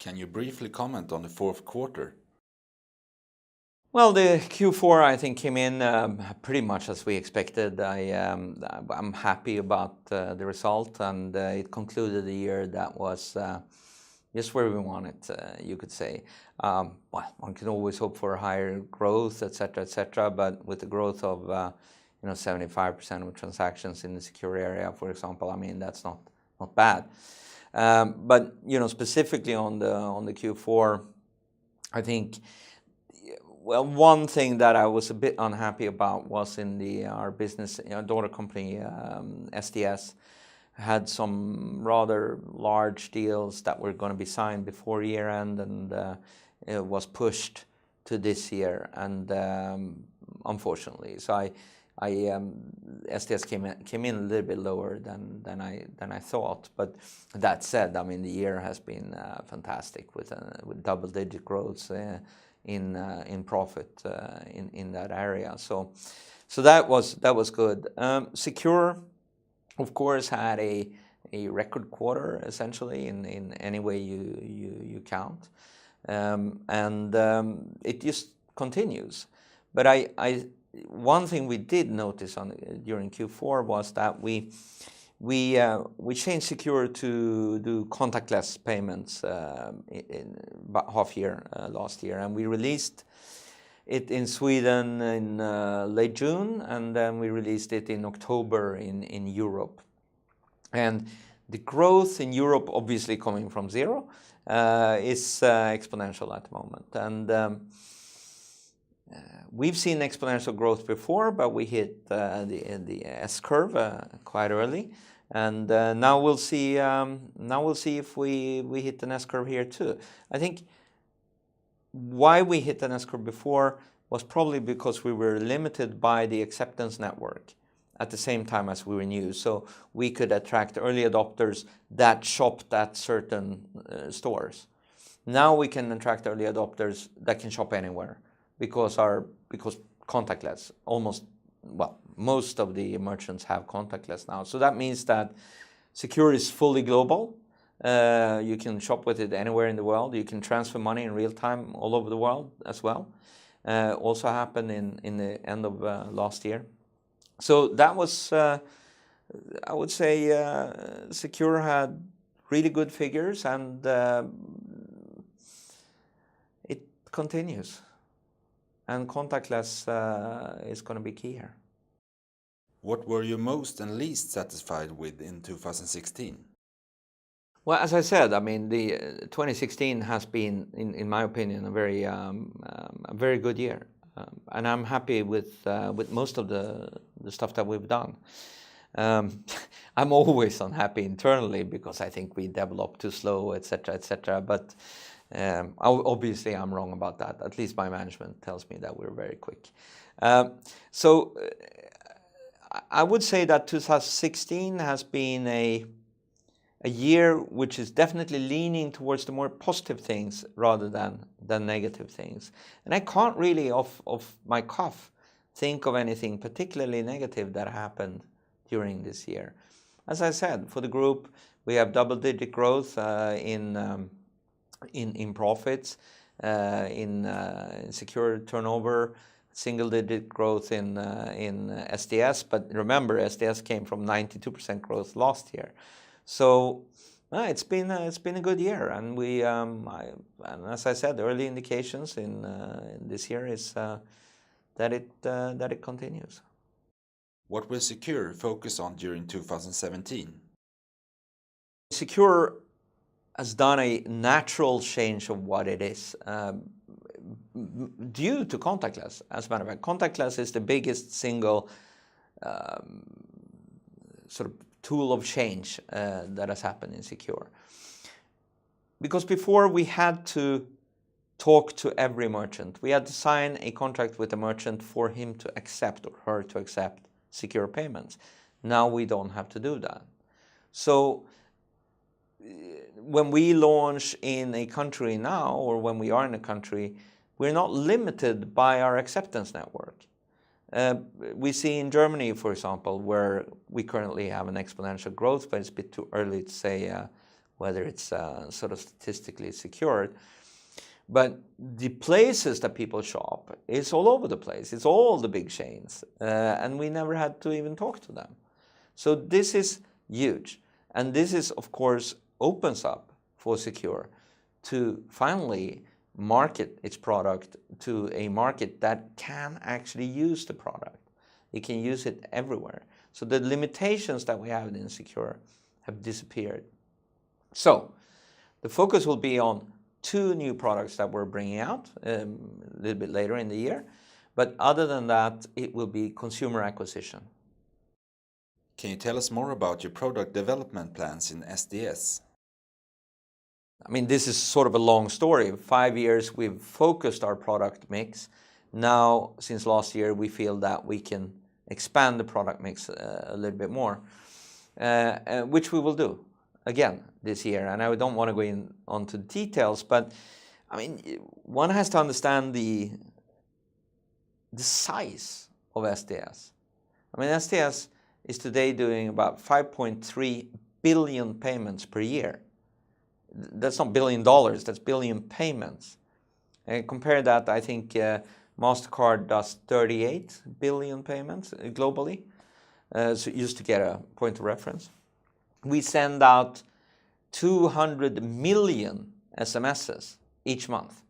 Can you briefly comment on the fourth quarter? Well, the Q4 I think came in pretty much as we expected. I'm happy about the result, and it concluded the year that was just where we want it, you could say. Well, one can always hope for higher growth, etc., but with the growth of 75% of transactions in the secure area, for example, I mean that's not bad. But specifically on the Q4, I think. Well, one thing that I was a bit unhappy about was in our business, daughter company, SDS, had some rather large deals that were going to be signed before year end, and it was pushed to this year, and unfortunately, so SDS came in a little bit lower than I thought. But that said, I mean the year has been fantastic with double-digit growth. In profit in that area, so that was good. SEQR, of course, had a record quarter essentially in any way you count, and it just continues. But one thing we did notice during Q4 was that we changed SEQR to do contactless payments in about half year last year, and we released it in Sweden in late June, and then we released it in October in Europe. And the growth in Europe, obviously coming from zero, is exponential at the moment. And we've seen exponential growth before, but we hit the S curve quite early. And now we'll see. If we hit an S curve here too. I think why we hit an S curve before was probably because we were limited by the acceptance network at the same time as we were new. So we could attract early adopters that shopped at certain stores. Now we can attract early adopters that can shop anywhere because contactless most of the merchants have contactless now. So that means that SEQR is fully global. You can shop with it anywhere in the world. You can transfer money in real time all over the world as well. Also happened in the end of last year. So that was, I would say, SEQR had really good figures, and it continues. And contactless is going to be key here. What were you most and least satisfied with in 2016? Well, as I said, I mean, the 2016 has been, in my opinion, a very good year, and I'm happy with most of the stuff that we've done. I'm always unhappy internally because I think we develop too slow, etc. But obviously, I'm wrong about that. At least my management tells me that we're very quick. So I would say that 2016 has been a year which is definitely leaning towards the more positive things rather than negative things. And I can't really, off my cuff, think of anything particularly negative that happened during this year. As I said, for the group, we have double-digit growth in profits, in secure turnover, single-digit growth in SDS. But remember, SDS came from 92% growth last year. So it's been a good year, and and as I said, early indications in this year is that it continues. What will SEQR focus on during 2017? SEQR has done a natural change of what it is due to contactless. As a matter of fact, contactless is the biggest single sort of tool of change that has happened in SEQR. Because before we had to talk to every merchant. We had to sign a contract with a merchant for him to accept or her to accept secure payments. Now we don't have to do that. So when we launch in a country now, or when we are in a country, we're not limited by our acceptance network. We see in Germany, for example, where we currently have an exponential growth, but it's a bit too early to say whether it's sort of statistically secured. But the places that people shop is all over the place. It's all the big chains, and we never had to even talk to them. So this is huge, and this is, of course, opens up for SEQR to finally market its product to a market that can actually use the product. It can use it everywhere. So the limitations that we have in SEQR have disappeared. So the focus will be on 2 new products that we're bringing out a little bit later in the year. But other than that, it will be consumer acquisition. Can you tell us more about your product development plans in SDS? I mean, this is sort of a long story. 5 years we've focused our product mix. Now, since last year, we feel that we can expand the product mix a little bit more, which we will do again this year. And I don't want to go onto details, but I mean, one has to understand the size of SDS. I mean, SDS is today doing about 5.3 billion payments per year. That's not $1 billion, that's billion payments. And compare that, I think MasterCard does 38 billion payments globally. So just to get a point of reference. We send out 200 million SMSs each month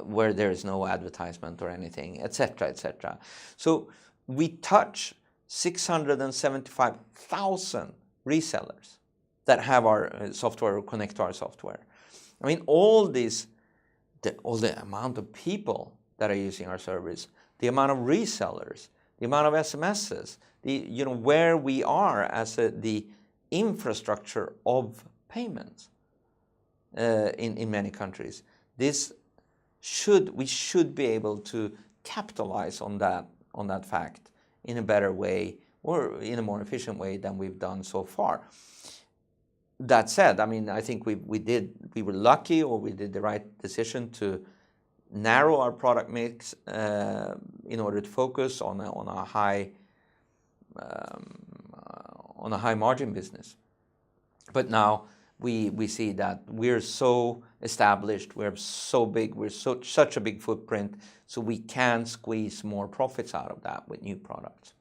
where there is no advertisement or anything, etc., etc. So we touch 675,000 resellers that have our software or connect to our software. I mean, all the amount of people that are using our service, the amount of resellers, the amount of SMSs, where we are as the infrastructure of payments in many countries. We should be able to capitalize on that fact in a better way or in a more efficient way than we've done so far. That said, I mean, I think we were lucky, or we did the right decision to narrow our product mix in order to focus on a high margin business. But now we see that we're so established, we're so big, we're such a big footprint, so we can squeeze more profits out of that with new products.